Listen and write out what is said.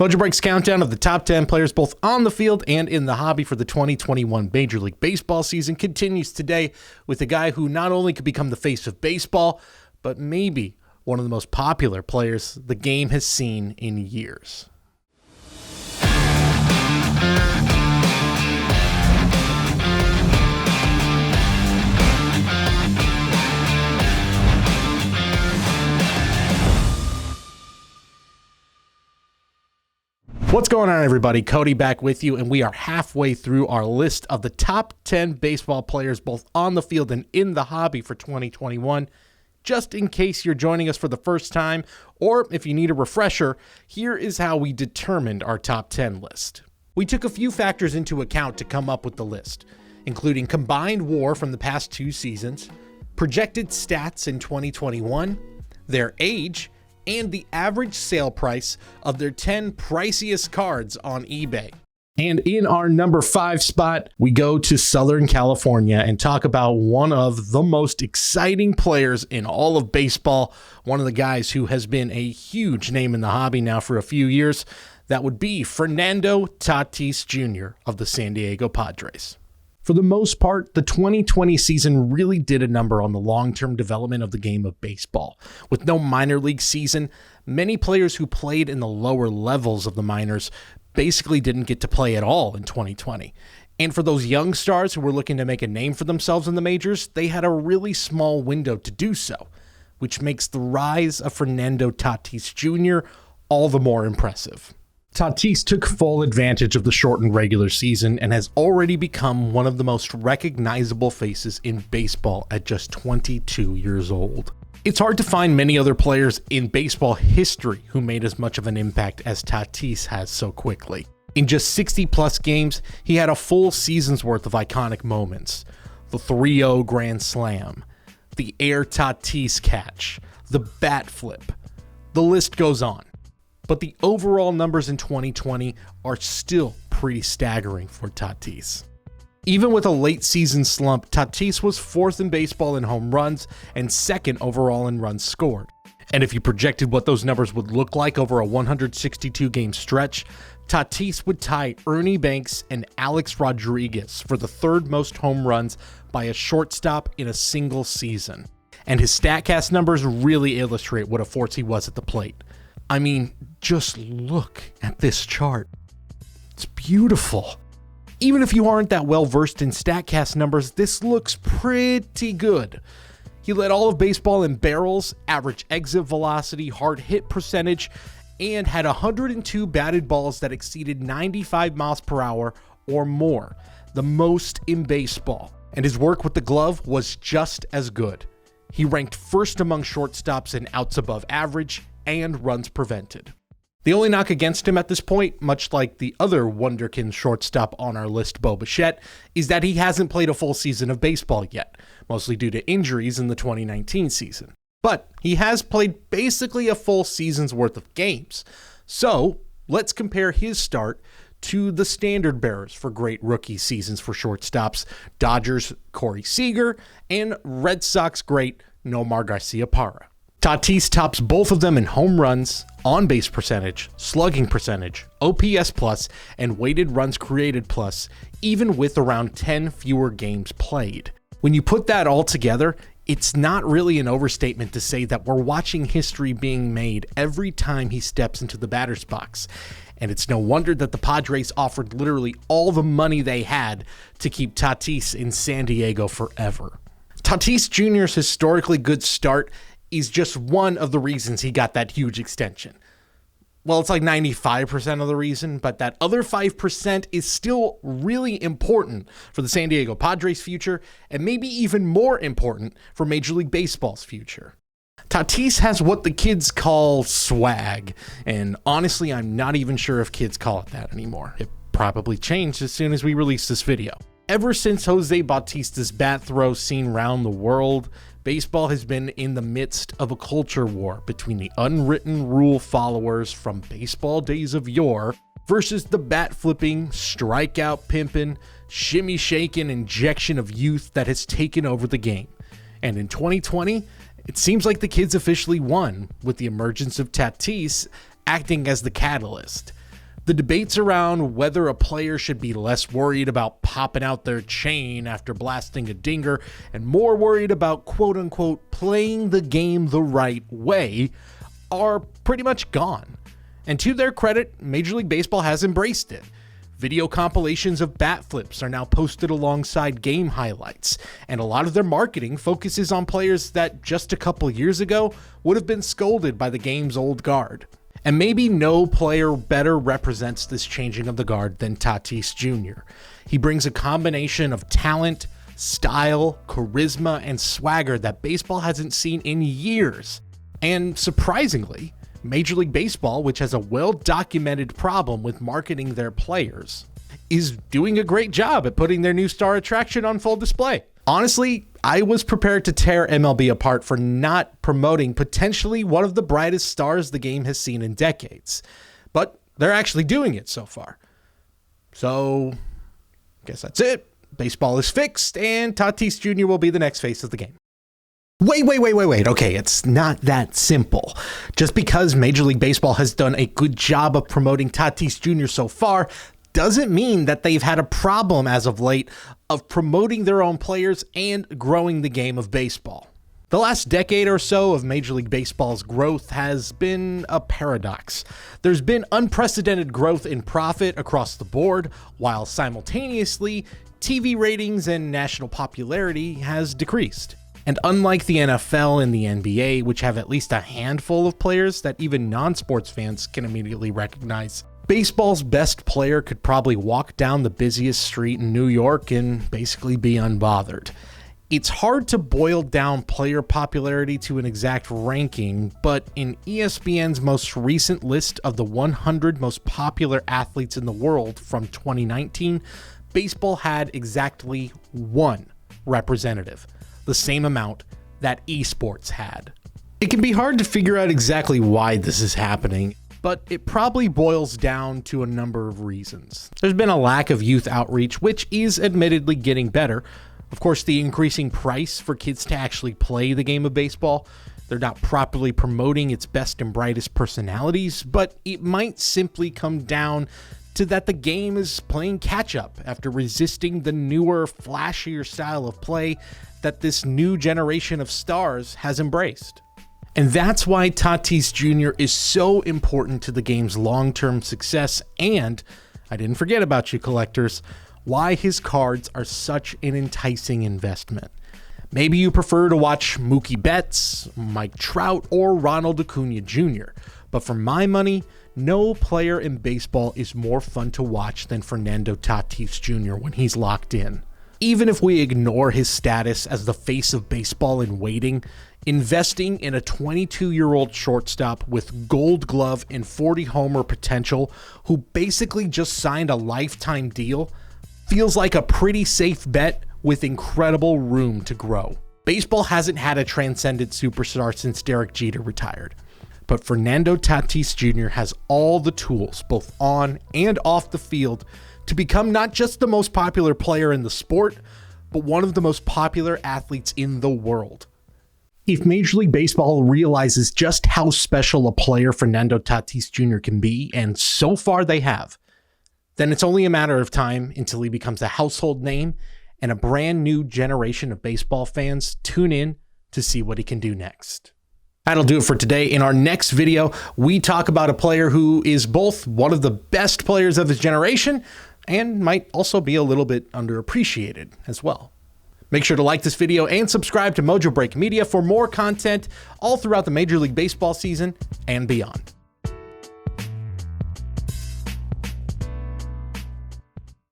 Mojobreak's countdown of the top 10 players both on the field and in the hobby for the 2021 Major League Baseball season continues today with a guy who not only could become the face of baseball, but maybe one of the most popular players the game has seen in years. What's going on, everybody? Cody back with you, and we are halfway through our list of the top 10 baseball players both on the field and in the hobby for 2021. Just in case you're joining us for the first time, or if you need a refresher, here is how we determined our top 10 list. We took a few factors into account to come up with the list, including combined WAR from the past 2 seasons, projected stats in 2021, their age, and the average sale price of their 10 priciest cards on eBay. And in our number 5 spot, we go to Southern California and talk about one of the most exciting players in all of baseball, one of the guys who has been a huge name in the hobby now for a few years. That would be Fernando Tatis Jr. of the San Diego Padres. For the most part, the 2020 season really did a number on the long-term development of the game of baseball. With no minor league season, many players who played in the lower levels of the minors basically didn't get to play at all in 2020. And for those young stars who were looking to make a name for themselves in the majors, they had a really small window to do so, which makes the rise of Fernando Tatis Jr. all the more impressive. Tatis took full advantage of the shortened regular season and has already become one of the most recognizable faces in baseball at just 22 years old. It's hard to find many other players in baseball history who made as much of an impact as Tatis has so quickly. In just 60-plus games, he had a full season's worth of iconic moments. The 3-0 grand slam, the Air Tatis catch, the bat flip. The list goes on. But the overall numbers in 2020 are still pretty staggering for Tatis. Even with a late season slump, Tatis was 4th in baseball in home runs and 2nd overall in runs scored. And if you projected what those numbers would look like over a 162-game stretch, Tatis would tie Ernie Banks and Alex Rodriguez for the 3rd most home runs by a shortstop in a single season. And his StatCast numbers really illustrate what a force he was at the plate. I mean, just look at this chart. It's beautiful. Even if you aren't that well versed in StatCast numbers, this looks pretty good. He led all of baseball in barrels, average exit velocity, hard hit percentage, and had 102 batted balls that exceeded 95 miles per hour or more, the most in baseball. And his work with the glove was just as good. He ranked 1st among shortstops in outs above average and runs prevented. The only knock against him at this point, much like the other wonderkin shortstop on our list, Bo Bichette, is that he hasn't played a full season of baseball yet, mostly due to injuries in the 2019 season. But he has played basically a full season's worth of games. So let's compare his start to the standard bearers for great rookie seasons for shortstops, Dodgers' Corey Seager and Red Sox great Nomar Garciaparra. Tatis tops both of them in home runs, on-base percentage, slugging percentage, OPS plus, and weighted runs created plus, even with around 10 fewer games played. When you put that all together, it's not really an overstatement to say that we're watching history being made every time he steps into the batter's box. And it's no wonder that the Padres offered literally all the money they had to keep Tatis in San Diego forever. Tatis Jr.'s historically good start is just one of the reasons he got that huge extension. Well, it's like 95% of the reason, but that other 5% is still really important for the San Diego Padres' future, and maybe even more important for Major League Baseball's future. Tatis has what the kids call swag, and honestly, I'm not even sure if kids call it that anymore. It probably changed as soon as we released this video. Ever since Jose Bautista's bat throw seen round the world, baseball has been in the midst of a culture war between the unwritten rule followers from baseball days of yore versus the bat flipping, strikeout pimping, shimmy shaking injection of youth that has taken over the game. And in 2020, it seems like the kids officially won, with the emergence of Tatis acting as the catalyst. The debates around whether a player should be less worried about popping out their chain after blasting a dinger and more worried about quote-unquote playing the game the right way are pretty much gone. And to their credit, Major League Baseball has embraced it. Video compilations of bat flips are now posted alongside game highlights, and a lot of their marketing focuses on players that just a couple years ago would have been scolded by the game's old guard. And maybe no player better represents this changing of the guard than Tatis Jr. He brings a combination of talent, style, charisma, and swagger that baseball hasn't seen in years. And surprisingly, Major League Baseball, which has a well-documented problem with marketing their players, is doing a great job at putting their new star attraction on full display. Honestly, I was prepared to tear MLB apart for not promoting potentially one of the brightest stars the game has seen in decades. But they're actually doing it so far. So, I guess that's it. Baseball is fixed, and Tatis Jr. will be the next face of the game. Wait. Okay, it's not that simple. Just because Major League Baseball has done a good job of promoting Tatis Jr. so far doesn't mean that they've had a problem as of late of promoting their own players and growing the game of baseball. The last decade or so of Major League Baseball's growth has been a paradox. There's been unprecedented growth in profit across the board, while simultaneously, TV ratings and national popularity has decreased. And unlike the NFL and the NBA, which have at least a handful of players that even non-sports fans can immediately recognize, baseball's best player could probably walk down the busiest street in New York and basically be unbothered. It's hard to boil down player popularity to an exact ranking, but in ESPN's most recent list of the 100 most popular athletes in the world from 2019, baseball had exactly one representative, the same amount that esports had. It can be hard to figure out exactly why this is happening, but it probably boils down to a number of reasons. There's been a lack of youth outreach, which is admittedly getting better. Of course, the increasing price for kids to actually play the game of baseball. They're not properly promoting its best and brightest personalities, but it might simply come down to that the game is playing catch-up after resisting the newer, flashier style of play that this new generation of stars has embraced. And that's why Tatis Jr. is so important to the game's long-term success, and, I didn't forget about you collectors, why his cards are such an enticing investment. Maybe you prefer to watch Mookie Betts, Mike Trout, or Ronald Acuna Jr., but for my money, no player in baseball is more fun to watch than Fernando Tatis Jr. when he's locked in. Even if we ignore his status as the face of baseball in waiting, investing in a 22-year-old shortstop with gold glove and 40-homer potential who basically just signed a lifetime deal feels like a pretty safe bet with incredible room to grow. Baseball hasn't had a transcendent superstar since Derek Jeter retired, but Fernando Tatis Jr. has all the tools, both on and off the field, to become not just the most popular player in the sport, but one of the most popular athletes in the world. If Major League Baseball realizes just how special a player Fernando Tatis Jr. can be, and so far they have, then it's only a matter of time until he becomes a household name and a brand new generation of baseball fans tune in to see what he can do next. That'll do it for today. In our next video, we talk about a player who is both one of the best players of his generation and might also be a little bit underappreciated as well. Make sure to like this video and subscribe to Mojobreak Media for more content all throughout the Major League Baseball season and beyond.